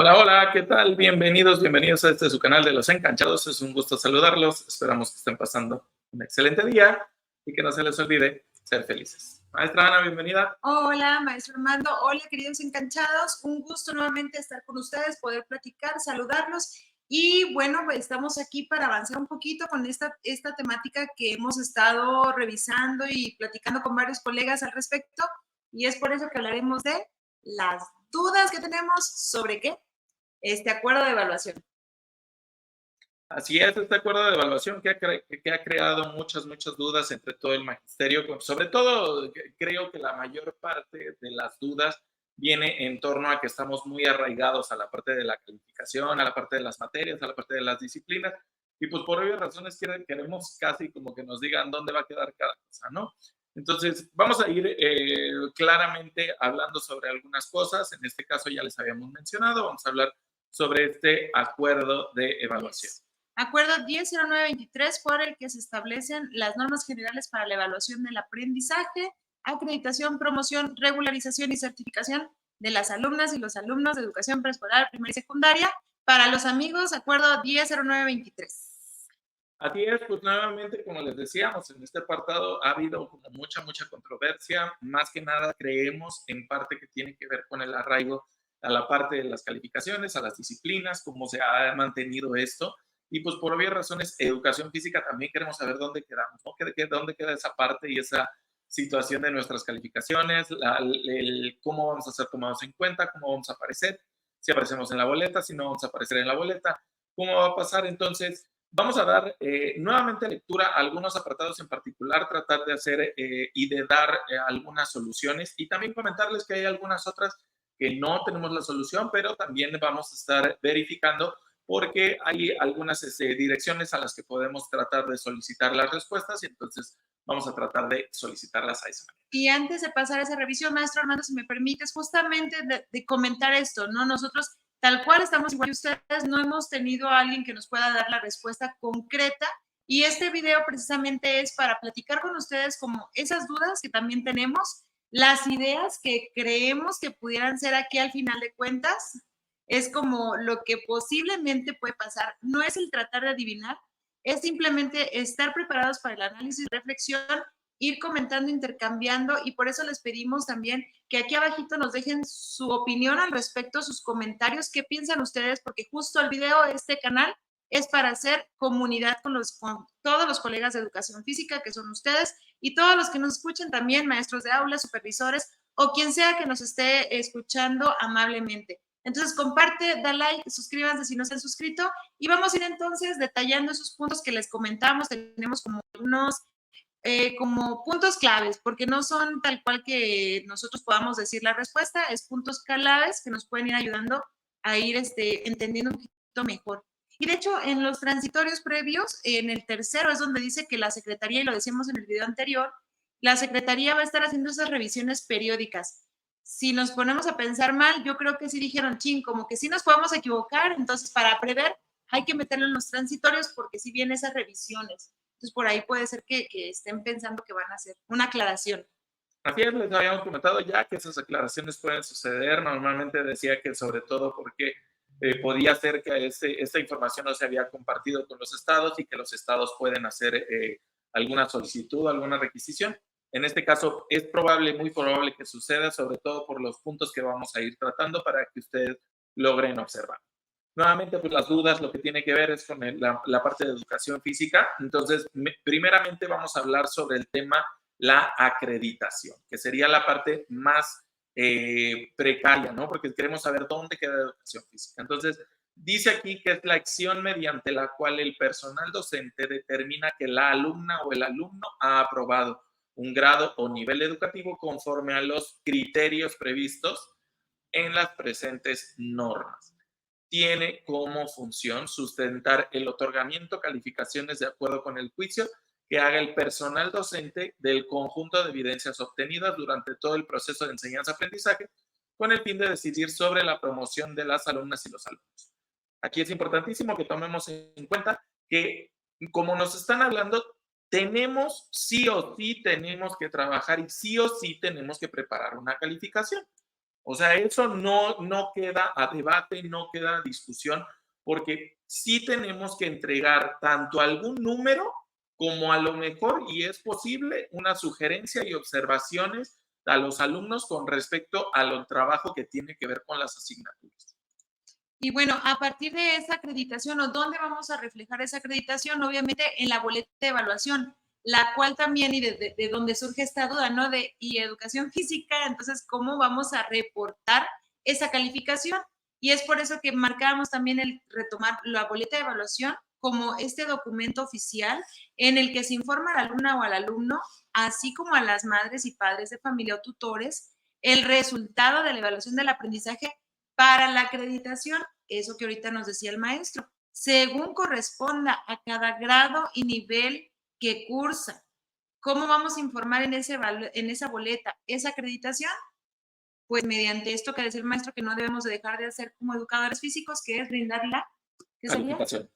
Hola, hola, ¿qué tal? Bienvenidos, bienvenidos a este su canal de Los Enganchados. Es un gusto saludarlos. Esperamos que estén pasando un excelente día y que no se les olvide ser felices. Maestra Ana, bienvenida. Hola, maestro Armando. Hola, queridos enganchados. Un gusto nuevamente estar con ustedes, poder platicar, saludarlos. Y bueno, pues estamos aquí para avanzar un poquito con esta temática que hemos estado revisando y platicando con varios colegas al respecto. Y es por eso que hablaremos de las dudas que tenemos sobre qué, este acuerdo de evaluación. Así es, este acuerdo de evaluación que ha creado muchas dudas entre todo el magisterio. Sobre todo, creo que la mayor parte de las dudas viene en torno a que estamos muy arraigados a la parte de la calificación, a la parte de las materias, a la parte de las disciplinas, y pues por obvias razones queremos casi como que nos digan dónde va a quedar cada cosa, ¿no? Entonces, vamos a ir claramente hablando sobre algunas cosas. En este caso ya les habíamos mencionado, vamos a hablar sobre este acuerdo de evaluación. Yes. Acuerdo 100923 por el que se establecen las normas generales para la evaluación del aprendizaje, acreditación, promoción, regularización y certificación de las alumnas y los alumnos de educación preescolar, primaria y secundaria. Para los amigos, acuerdo 100923. Así es, pues nuevamente, como les decíamos, en este apartado ha habido como mucha controversia. Más que nada creemos en parte que tiene que ver con el arraigo a la parte de las calificaciones, a las disciplinas, cómo se ha mantenido esto. Y pues por obvias razones, educación física también queremos saber dónde quedamos, ¿no? ¿Dónde queda esa parte y esa situación de nuestras calificaciones? Cómo vamos a ser tomados en cuenta, cómo vamos a aparecer, si aparecemos en la boleta, si no vamos a aparecer en la boleta, cómo va a pasar. Entonces, vamos a dar nuevamente lectura a algunos apartados en particular, tratar de hacer y de dar algunas soluciones y también comentarles que hay algunas otras que no tenemos la solución, pero también vamos a estar verificando porque hay algunas direcciones a las que podemos tratar de solicitar las respuestas y entonces vamos a tratar de solicitarlas a esa manera. Y antes de pasar a esa revisión, maestro Armando, si me permites, justamente de comentar esto, ¿no? Nosotros, tal cual estamos igual que ustedes, no hemos tenido a alguien que nos pueda dar la respuesta concreta y este video precisamente es para platicar con ustedes como esas dudas que también tenemos, las ideas que creemos que pudieran ser aquí al final de cuentas, es como lo que posiblemente puede pasar, no es el tratar de adivinar, es simplemente estar preparados para el análisis y reflexión, ir comentando, intercambiando y por eso les pedimos también que aquí abajito nos dejen su opinión al respecto, sus comentarios, qué piensan ustedes, porque justo el video de este canal es para hacer comunidad con todos los colegas de educación física que son ustedes y todos los que nos escuchen también, maestros de aula, supervisores o quien sea que nos esté escuchando amablemente. Entonces comparte, da like, suscríbanse si no se han suscrito y vamos a ir entonces detallando esos puntos que les comentamos. Tenemos como unos como puntos claves, porque no son tal cual que nosotros podamos decir la respuesta, es puntos claves que nos pueden ir ayudando a ir entendiendo un poquito mejor. Y de hecho, en los transitorios previos, en el tercero es donde dice que la Secretaría, y lo decíamos en el video anterior, la Secretaría va a estar haciendo esas revisiones periódicas. Si nos ponemos a pensar mal, yo creo que sí dijeron, chin, como que sí nos podemos equivocar, entonces para prever hay que meterlo en los transitorios porque sí vienen esas revisiones. Entonces, por ahí puede ser que estén pensando que van a hacer una aclaración. Así es, les habíamos comentado ya que esas aclaraciones pueden suceder. Normalmente decía que sobre todo porque podía ser que esta información no se había compartido con los estados y que los estados pueden hacer alguna solicitud, alguna requisición. En este caso es probable, muy probable que suceda, sobre todo por los puntos que vamos a ir tratando para que ustedes logren observar. Nuevamente, pues las dudas, lo que tiene que ver es con la parte de educación física. Entonces, primeramente vamos a hablar sobre el tema la acreditación, que sería la parte más precaria, ¿no? Porque queremos saber dónde queda la educación física. Entonces, dice aquí que es la acción mediante la cual el personal docente determina que la alumna o el alumno ha aprobado un grado o nivel educativo conforme a los criterios previstos en las presentes normas. Tiene como función sustentar el otorgamiento de calificaciones de acuerdo con el juicio que haga el personal docente del conjunto de evidencias obtenidas durante todo el proceso de enseñanza-aprendizaje con el fin de decidir sobre la promoción de las alumnas y los alumnos. Aquí es importantísimo que tomemos en cuenta que, como nos están hablando, tenemos sí o sí tenemos que trabajar y sí o sí tenemos que preparar una calificación. O sea, eso no queda a debate, no queda a discusión, porque sí tenemos que entregar tanto algún número como a lo mejor, y es posible, una sugerencia y observaciones a los alumnos con respecto al trabajo que tiene que ver con las asignaturas. Y bueno, a partir de esa acreditación, ¿o dónde vamos a reflejar esa acreditación? Obviamente en la boleta de evaluación, la cual también, y de donde surge esta duda, ¿no? Y educación física, entonces, ¿cómo vamos a reportar esa calificación? Y es por eso que marcábamos también el retomar la boleta de evaluación como este documento oficial en el que se informa al alumna o al alumno, así como a las madres y padres de familia o tutores, el resultado de la evaluación del aprendizaje para la acreditación, eso que ahorita nos decía el maestro, según corresponda a cada grado y nivel que cursa. ¿Cómo vamos a informar en esa boleta esa acreditación? Pues mediante esto que decía el maestro, que no debemos de dejar de hacer como educadores físicos, que es brindarla, ¿qué sería? Calificación.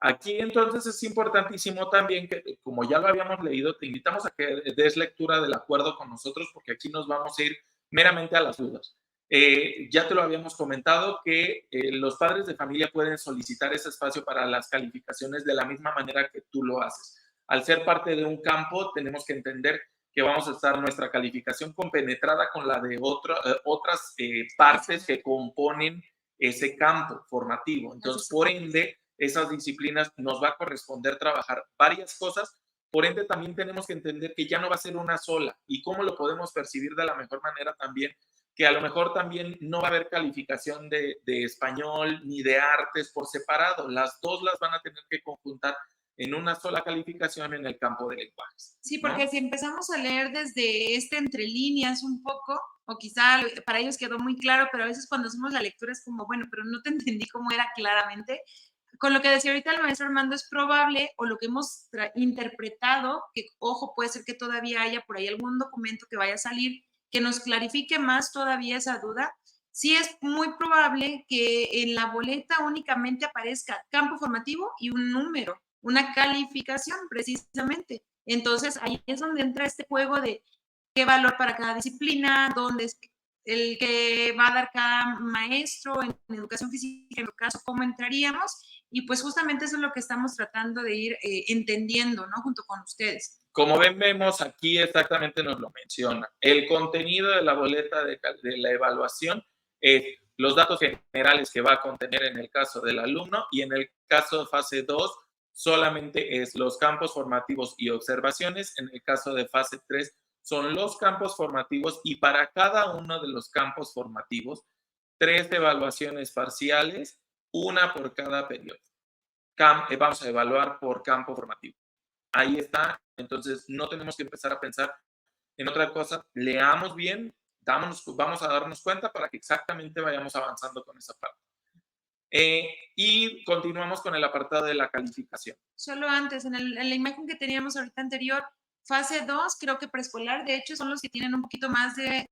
Aquí entonces es importantísimo también que, como ya lo habíamos leído, te invitamos a que des lectura del acuerdo con nosotros, porque aquí nos vamos a ir meramente a las dudas. Ya te lo habíamos comentado que los padres de familia pueden solicitar ese espacio para las calificaciones de la misma manera que tú lo haces. Al ser parte de un campo, tenemos que entender que vamos a estar nuestra calificación compenetrada con la de otras partes que componen ese campo formativo. Entonces, por ende, esas disciplinas nos va a corresponder trabajar varias cosas. Por ende, también tenemos que entender que ya no va a ser una sola. ¿Y cómo lo podemos percibir de la mejor manera también? Que a lo mejor también no va a haber calificación de español ni de artes por separado. Las dos las van a tener que conjuntar en una sola calificación en el campo de lenguajes. Sí, porque si empezamos a leer desde entre líneas un poco, o quizá para ellos quedó muy claro, pero a veces cuando hacemos la lectura es como, bueno, pero no te entendí cómo era claramente. Con lo que decía ahorita el maestro Armando, es probable, o lo que hemos interpretado, que ojo, puede ser que todavía haya por ahí algún documento que vaya a salir que nos clarifique más todavía esa duda. Sí es muy probable que en la boleta únicamente aparezca campo formativo y un número, una calificación precisamente. Entonces ahí es donde entra este juego de qué valor para cada disciplina, dónde es el que va a dar cada maestro en educación física, en el caso, cómo entraríamos. Y pues justamente eso es lo que estamos tratando de ir entendiendo, ¿no? Junto con ustedes. Como ven, vemos aquí exactamente nos lo menciona. El contenido de la boleta de la evaluación es los datos generales que va a contener en el caso del alumno, y en el caso de fase 2 solamente es los campos formativos y observaciones. En el caso de fase 3 son los campos formativos, y para cada uno de los campos formativos, 3 evaluaciones parciales, una por cada periodo. Vamos a evaluar por campo formativo. Ahí está. Entonces, no tenemos que empezar a pensar en otra cosa. Leamos bien, vamos a darnos cuenta para que exactamente vayamos avanzando con esa parte. Y continuamos con el apartado de la calificación. Solo antes, en la imagen que teníamos ahorita anterior, fase 2, creo que preescolar, de hecho, son los que tienen un poquito más de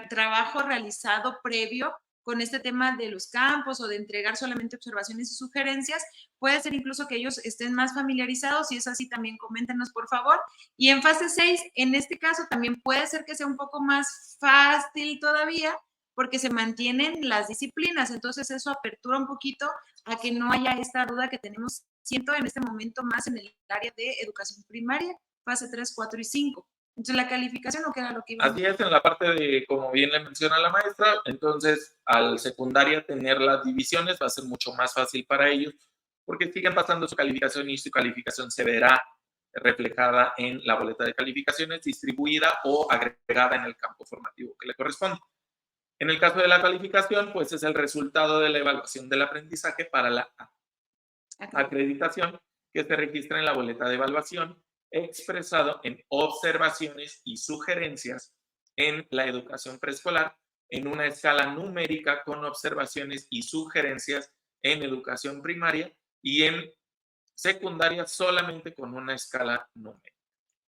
trabajo realizado previo con este tema de los campos o de entregar solamente observaciones y sugerencias. Puede ser incluso que ellos estén más familiarizados, y es así, también coméntenos, por favor. Y en fase 6, en este caso, también puede ser que sea un poco más fácil todavía, porque se mantienen las disciplinas. Entonces, eso apertura un poquito a que no haya esta duda que tenemos, siento, en este momento más en el área de educación primaria, fase 3, 4 y 5. Entonces, la calificación no queda lo que iba a decir. Así es, en la parte de, como bien le menciona la maestra, entonces al secundaria tener las divisiones va a ser mucho más fácil para ellos, porque siguen pasando su calificación y su calificación se verá reflejada en la boleta de calificaciones, distribuida o agregada en el campo formativo que le corresponde. En el caso de la calificación, pues es el resultado de la evaluación del aprendizaje para la acreditación, que se registra en la boleta de evaluación, expresado en observaciones y sugerencias en la educación preescolar, en una escala numérica con observaciones y sugerencias en educación primaria, y en secundaria solamente con una escala numérica,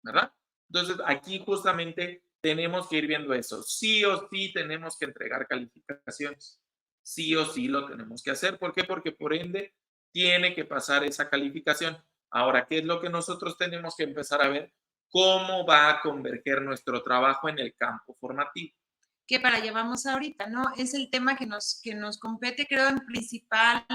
¿verdad? Entonces, aquí justamente tenemos que ir viendo eso. Sí o sí tenemos que entregar calificaciones. Sí o sí lo tenemos que hacer. ¿Por qué? Porque por ende tiene que pasar esa calificación. Ahora, ¿qué es lo que nosotros tenemos que empezar a ver? ¿Cómo va a converger nuestro trabajo en el campo formativo? que para allá vamos ahorita, ¿no? Es el tema que nos compete, creo, en principal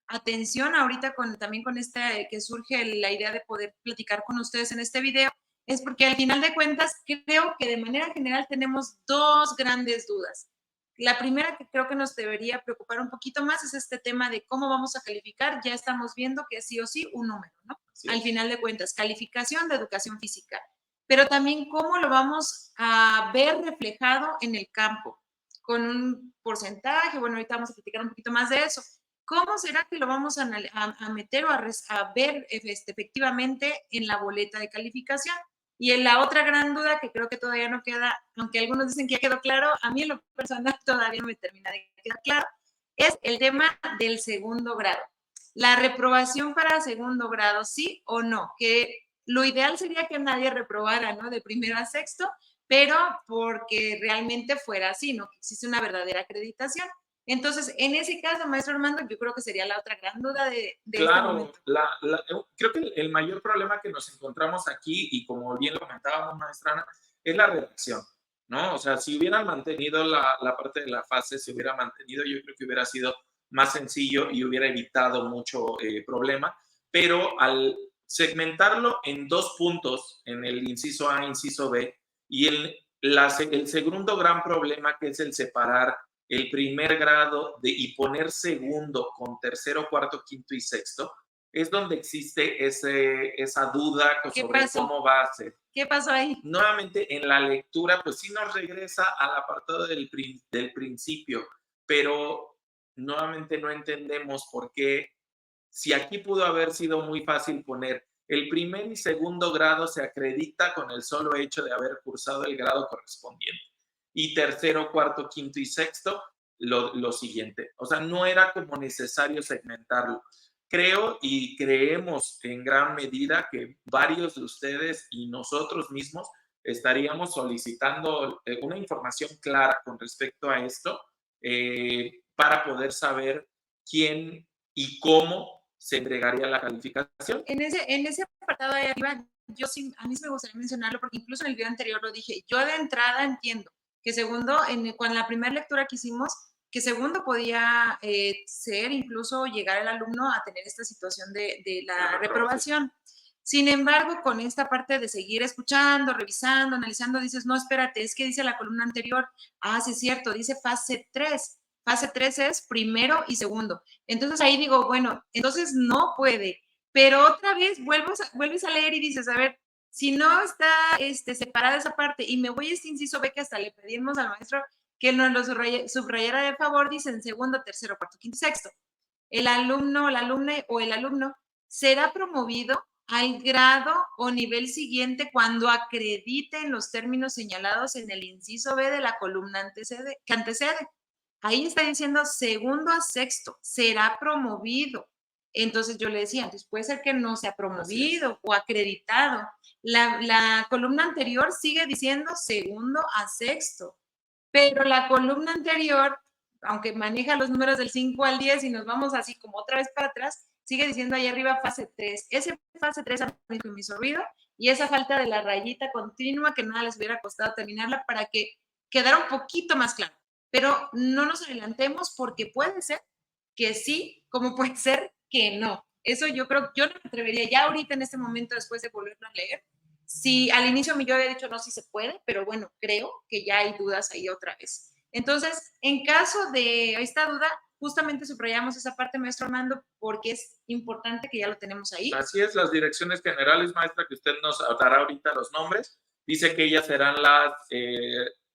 atención ahorita también con que surge la idea de poder platicar con ustedes en este video, es porque al final de cuentas creo que de manera general tenemos dos grandes dudas. La primera que creo que nos debería preocupar un poquito más es este tema de cómo vamos a calificar. Ya estamos viendo que sí o sí un número, ¿no? Sí. Al final de cuentas, calificación de educación física, pero también cómo lo vamos a ver reflejado en el campo, con un porcentaje. Bueno, ahorita vamos a platicar un poquito más de eso. ¿Cómo será que lo vamos a meter o a ver efectivamente en la boleta de calificación? Y en la otra gran duda que creo que todavía no queda, aunque algunos dicen que ya quedó claro, a mí en lo personal todavía no me termina de quedar claro, es el tema del segundo grado. La reprobación para segundo grado, ¿sí o no? Que lo ideal sería que nadie reprobara, ¿no? De primero a sexto, pero porque realmente fuera así, ¿no? Que existe una verdadera acreditación. Entonces, en ese caso, maestro Armando, yo creo que sería la otra gran duda de claro, este momento. Creo que el mayor problema que nos encontramos aquí, y como bien lo comentábamos, maestra Ana, es la redacción, ¿no? O sea, si hubieran mantenido la parte de la fase, se hubiera mantenido, yo creo que hubiera sido más sencillo y hubiera evitado mucho problema, pero al segmentarlo en dos puntos, en el inciso A, inciso B, y el segundo gran problema, que es el separar el primer grado y poner segundo con tercero, cuarto, quinto y sexto, es donde existe esa duda sobre cómo va a ser. ¿Qué pasó ahí? Nuevamente, en la lectura, pues sí nos regresa al apartado del principio, pero nuevamente no entendemos por qué, si aquí pudo haber sido muy fácil poner el primer y segundo grado se acredita con el solo hecho de haber cursado el grado correspondiente. Y tercero, cuarto, quinto y sexto, lo siguiente. O sea, no era como necesario segmentarlo. Creo y creemos en gran medida que varios de ustedes y nosotros mismos estaríamos solicitando una información clara con respecto a esto para poder saber quién y cómo se entregaría la calificación. En ese apartado de arriba, yo sí, a mí sí me gustaría mencionarlo porque incluso en el video anterior lo dije. Yo de entrada entiendo que segundo, con la primera lectura que hicimos, que segundo podía ser incluso llegar el alumno a tener esta situación de la reprobación. Sin embargo, con esta parte de seguir escuchando, revisando, analizando, dices, no, espérate, es que dice la columna anterior, sí es cierto, dice fase 3. Fase 3 es primero y segundo. Entonces ahí digo, bueno, entonces no puede. Pero otra vez vuelves a leer y dices, a ver, si no está separada esa parte y me voy a este inciso B que hasta le pedimos al maestro que nos lo subrayara de favor, dicen segundo, tercero, cuarto, quinto, sexto. El alumno, la alumna o el alumno será promovido al grado o nivel siguiente cuando acredite en los términos señalados en el inciso B de la columna que antecede. Ahí está diciendo segundo a sexto, será promovido. Entonces yo le decía, entonces puede ser que no sea promovido o acreditado. La columna anterior sigue diciendo segundo a sexto, pero la columna anterior, aunque maneja los números del 5 al 10 y nos vamos así como otra vez para atrás, sigue diciendo ahí arriba fase 3. Ese fase 3 a mí me hizo ruido y esa falta de la rayita continua que nada les hubiera costado terminarla para que quedara un poquito más claro. Pero no nos adelantemos porque puede ser que sí, como puede ser que no. Eso yo creo, yo no me atrevería ya ahorita en este momento después de volverlo a leer. Si al inicio yo había dicho no, si se puede, pero bueno, creo que ya hay dudas ahí otra vez. Entonces, en caso de esta duda, justamente subrayamos esa parte, maestro Armando, porque es importante que ya lo tenemos ahí. Así es, las direcciones generales, maestra, que usted nos dará ahorita los nombres, dice que ellas serán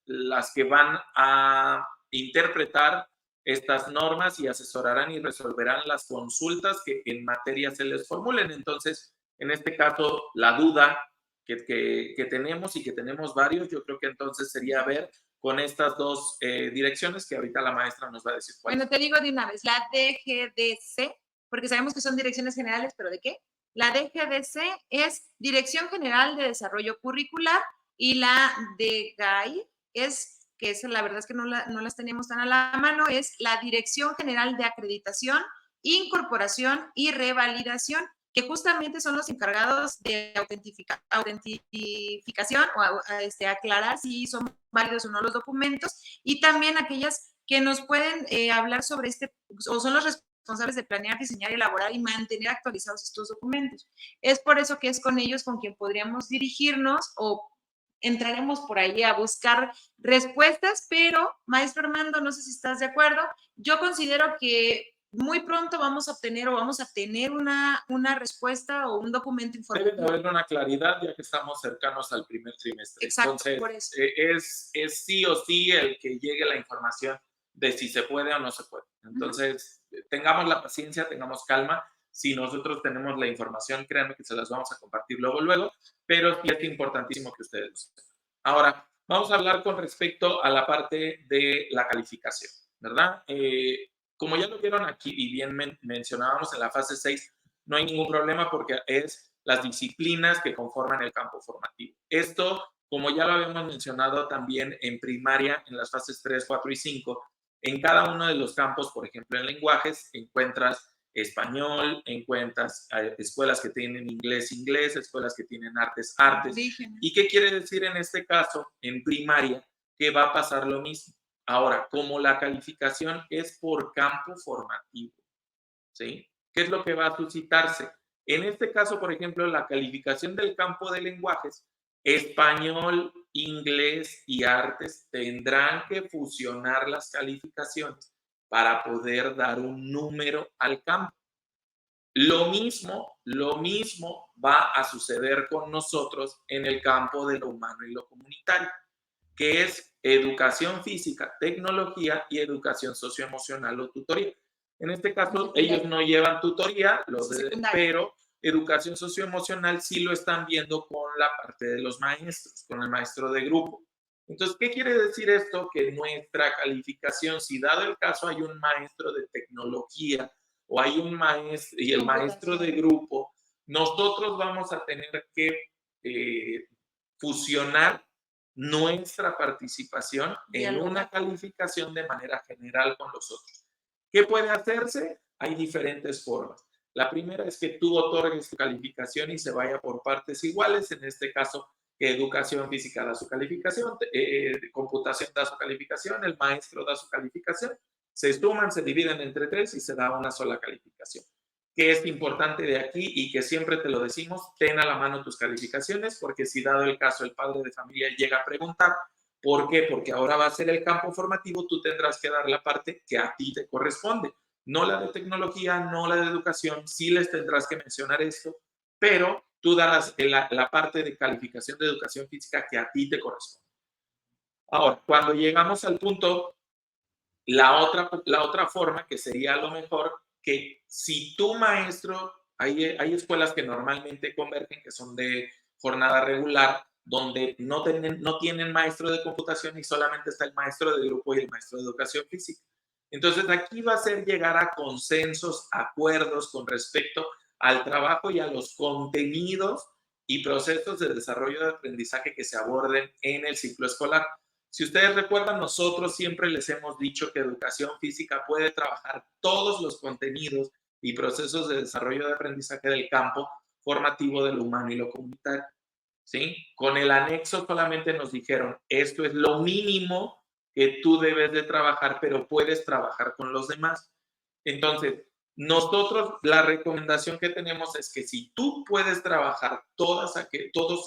las que van a interpretar estas normas y asesorarán y resolverán las consultas que en materia se les formulen. Entonces, en este caso, la duda que tenemos y que tenemos varios, yo creo que entonces sería ver con estas dos direcciones que ahorita la maestra nos va a decir cuáles. Bueno, te digo de una vez, la DGDC, porque sabemos que son direcciones generales, pero ¿de qué? La DGDC es Dirección General de Desarrollo Curricular y la DGAI es, que es, la verdad es que no las teníamos tan a la mano, es la Dirección General de Acreditación, Incorporación y Revalidación. que justamente son los encargados de autentificación o aclarar si son válidos o no los documentos, y también aquellas que nos pueden hablar sobre o son los responsables de planear, diseñar, elaborar y mantener actualizados estos documentos. Es por eso que es con ellos con quien podríamos dirigirnos o entraremos por ahí a buscar respuestas, pero maestro Armando, no sé si estás de acuerdo, yo considero que muy pronto vamos a obtener o vamos a tener una respuesta o un documento informativo. Debe de haber una claridad ya que estamos cercanos al primer trimestre. Exacto, entonces, por eso. Es sí o sí el que llegue la información de si se puede o no se puede. Entonces, tengamos la paciencia, tengamos calma. Si nosotros tenemos la información, créanme que se las vamos a compartir luego, pero sí es importantísimo que ustedes lo sepan. Ahora, vamos a hablar con respecto a la parte de la calificación, ¿verdad? Como ya lo vieron aquí y bien mencionábamos en la fase 6, no hay ningún problema porque es las disciplinas que conforman el campo formativo. Esto, como ya lo habíamos mencionado también en primaria, en las fases 3, 4 y 5, en cada uno de los campos, por ejemplo, en lenguajes, encuentras español, encuentras escuelas que tienen inglés, escuelas que tienen artes. ¿Y qué quiere decir en este caso, en primaria, que va a pasar lo mismo? Ahora, como la calificación es por campo formativo, ¿sí? ¿Qué es lo que va a suscitarse? En este caso, por ejemplo, la calificación del campo de lenguajes, español, inglés y artes tendrán que fusionar las calificaciones para poder dar un número al campo. Lo mismo va a suceder con nosotros en el campo de lo humano y lo comunitario, que es educación física, tecnología y educación socioemocional o tutoría. En este caso, ellos no llevan tutoría, pero educación socioemocional sí lo están viendo con la parte de los maestros, con el maestro de grupo. Entonces, ¿qué quiere decir esto? Que nuestra calificación, si dado el caso hay un maestro de tecnología o hay un maestro y el maestro de grupo, nosotros vamos a tener que fusionar nuestra participación en una calificación de manera general con los otros. ¿Qué puede hacerse? Hay diferentes formas. La primera es que tú otorgues tu calificación y se vaya por partes iguales, en este caso que educación física da su calificación, computación da su calificación, el maestro da su calificación, se suman, se dividen entre 3 y se da una sola calificación. ¿Qué es importante de aquí y que siempre te lo decimos? Ten a la mano tus calificaciones, porque si dado el caso el padre de familia llega a preguntar, ¿por qué? Porque ahora va a ser el campo formativo, tú tendrás que dar la parte que a ti te corresponde, no la de tecnología, no la de educación, sí les tendrás que mencionar esto, pero tú darás la parte de calificación de educación física que a ti te corresponde. Ahora, cuando llegamos al punto, la otra forma que sería lo mejor, que si tu maestro, hay escuelas que normalmente convergen, que son de jornada regular, donde no tienen maestro de computación y solamente está el maestro de grupo y el maestro de educación física. Entonces, aquí va a ser llegar a consensos, acuerdos con respecto al trabajo y a los contenidos y procesos de desarrollo de aprendizaje que se aborden en el ciclo escolar. Si ustedes recuerdan, nosotros siempre les hemos dicho que educación física puede trabajar todos los contenidos y procesos de desarrollo de aprendizaje del campo formativo de lo humano y lo comunitario. ¿Sí? Con el anexo solamente nos dijeron, esto es lo mínimo que tú debes de trabajar, pero puedes trabajar con los demás. Entonces, nosotros la recomendación que tenemos es que si tú puedes trabajar todos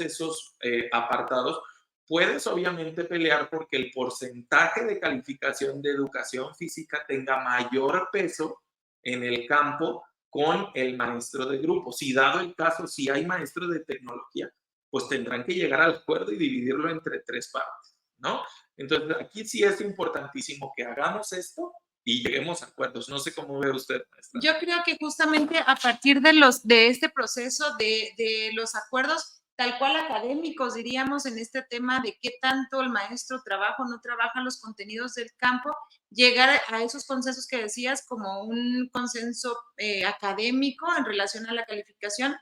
esos apartados, puedes obviamente pelear porque el porcentaje de calificación de educación física tenga mayor peso en el campo con el maestro de grupo. Si dado el caso, si hay maestro de tecnología, pues tendrán que llegar al acuerdo y dividirlo entre 3 partes, ¿no? Entonces, aquí sí es importantísimo que hagamos esto y lleguemos a acuerdos. No sé cómo ve usted, maestra. Yo creo que justamente a partir de este proceso de los acuerdos, tal cual académicos, diríamos, en este tema de qué tanto el maestro trabaja o no trabaja los contenidos del campo, llegar a esos consensos que decías como un consenso académico en relación a la calificación.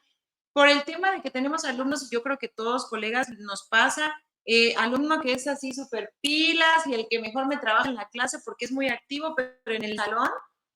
Por el tema de que tenemos alumnos, yo creo que todos colegas nos pasa, alumno que es así súper pilas y el que mejor me trabaja en la clase porque es muy activo, pero en el salón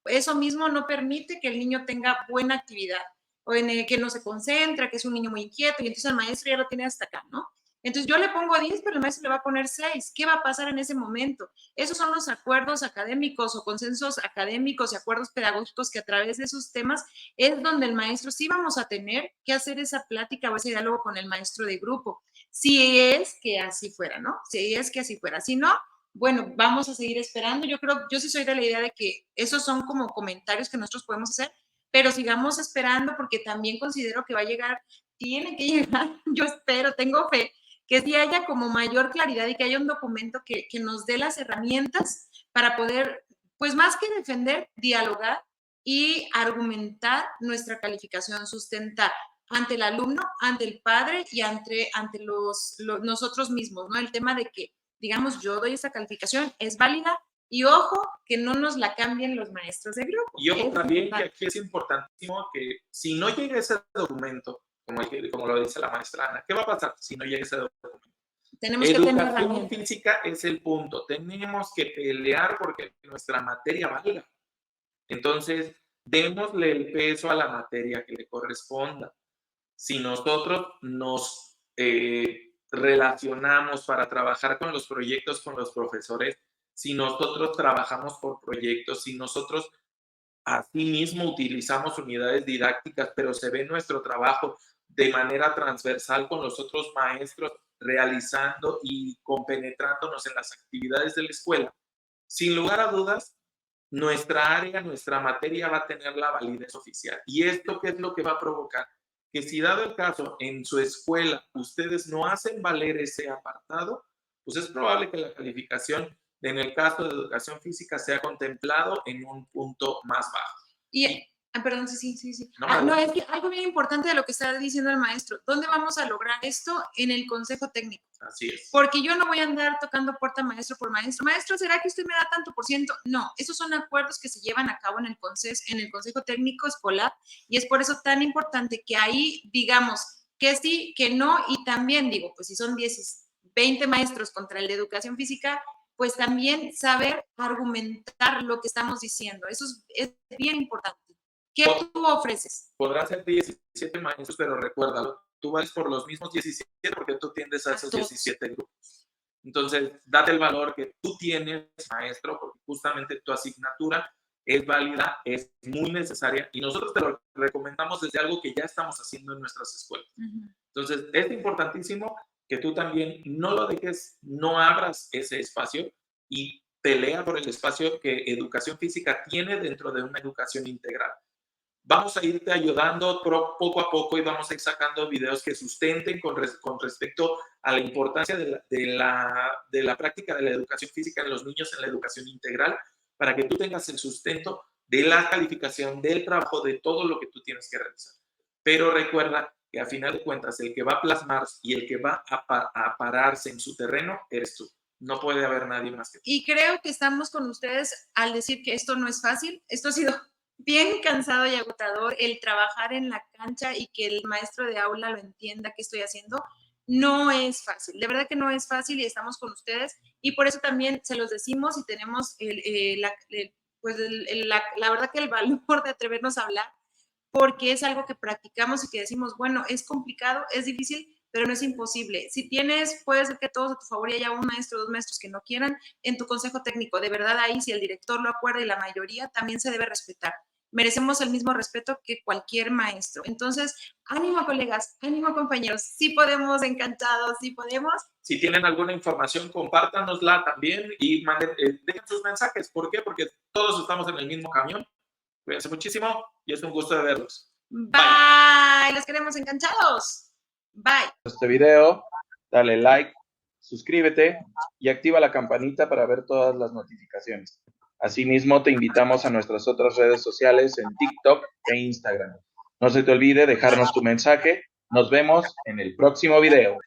eso mismo no permite que el niño tenga buena actividad. o en el que no se concentra, que es un niño muy inquieto, y entonces el maestro ya lo tiene hasta acá, ¿no? Entonces yo le pongo 10, pero el maestro le va a poner 6. ¿Qué va a pasar en ese momento? Esos son los acuerdos académicos o consensos académicos y acuerdos pedagógicos que a través de esos temas es donde el maestro sí vamos a tener que hacer esa plática o ese diálogo con el maestro de grupo. Si es que así fuera, ¿no? Si es que así fuera. Si no, bueno, vamos a seguir esperando. Yo sí soy de la idea de que esos son como comentarios que nosotros podemos hacer, pero sigamos esperando porque también considero que va a llegar, tiene que llegar, yo espero, tengo fe, que sí haya como mayor claridad y que haya un documento que nos dé las herramientas para poder, pues más que defender, dialogar y argumentar nuestra calificación, sustentar ante el alumno, ante el padre y ante nosotros mismos, ¿no? El tema de que, digamos, yo doy esta calificación, es válida y ojo, que no nos la cambien los maestros de grupo. Y ojo también que aquí es importantísimo que si no llega ese documento, como lo dice la maestra Ana, ¿qué va a pasar si no llega ese documento? Tenemos que tener Educación física es el punto. Tenemos que pelear porque nuestra materia valga. Entonces, démosle el peso a la materia que le corresponda. Si nosotros nos relacionamos para trabajar con los proyectos, con los profesores, si nosotros trabajamos por proyectos, si nosotros asimismo utilizamos unidades didácticas, pero se ve nuestro trabajo de manera transversal con los otros maestros, realizando y compenetrándonos en las actividades de la escuela, sin lugar a dudas, nuestra área, nuestra materia va a tener la validez oficial. ¿Y esto qué es lo que va a provocar? Que si dado el caso en su escuela ustedes no hacen valer ese apartado, pues es probable que la calificación en el caso de educación física sea contemplado en un punto más bajo. Perdón, sí. No, es que algo bien importante de lo que está diciendo el maestro. ¿Dónde vamos a lograr esto? En el consejo técnico. Así es. Porque yo no voy a andar tocando puerta maestro por maestro. Maestro, ¿será que usted me da tanto por ciento? No, esos son acuerdos que se llevan a cabo en el consejo técnico escolar y es por eso tan importante que ahí digamos que sí, que no y también digo, pues si son 20 maestros contra el de educación física, pues también saber argumentar lo que estamos diciendo. Eso es bien importante. ¿Qué tú ofreces? Podrán ser 17 maestros, pero recuérdalo, tú vas por los mismos 17 porque tú tiendes a esos 17 grupos. Entonces, date el valor que tú tienes, maestro, porque justamente tu asignatura es válida, es muy necesaria y nosotros te lo recomendamos desde algo que ya estamos haciendo en nuestras escuelas. Entonces, es importantísimo que tú también no lo dejes, no abras ese espacio y pelea por el espacio que educación física tiene dentro de una educación integral. Vamos a irte ayudando poco a poco y vamos a ir sacando videos que sustenten con respecto a la importancia de la práctica de la educación física en los niños en la educación integral, para que tú tengas el sustento de la calificación, del trabajo, de todo lo que tú tienes que realizar. Pero recuerda que a final de cuentas el que va a plasmar y el que va a pararse en su terreno eres tú. No puede haber nadie más que tú. Y creo que estamos con ustedes al decir que esto no es fácil. Esto ha sido bien cansado y agotador, el trabajar en la cancha y que el maestro de aula lo entienda que estoy haciendo. No es fácil, de verdad que no es fácil y estamos con ustedes y por eso también se los decimos y tenemos la verdad que el valor de atrevernos a hablar porque es algo que practicamos y que decimos, bueno, es complicado, es difícil, pero no es imposible. Si tienes, puede ser que todos a tu favor y haya un maestro o dos maestros que no quieran en tu consejo técnico. De verdad, ahí, si el director lo acuerda y la mayoría, también se debe respetar. Merecemos el mismo respeto que cualquier maestro. Entonces, ánimo, colegas, ánimo, compañeros. Sí podemos, encantados, sí podemos. Si tienen alguna información, compártanosla también y dejen sus mensajes. ¿Por qué? Porque todos estamos en el mismo camión. Cuídense muchísimo y es un gusto de verlos. Bye. Los queremos enganchados. Bye. Este video, dale like, suscríbete y activa la campanita para ver todas las notificaciones. Asimismo, te invitamos a nuestras otras redes sociales en TikTok e Instagram. No se te olvide dejarnos tu mensaje. Nos vemos en el próximo video.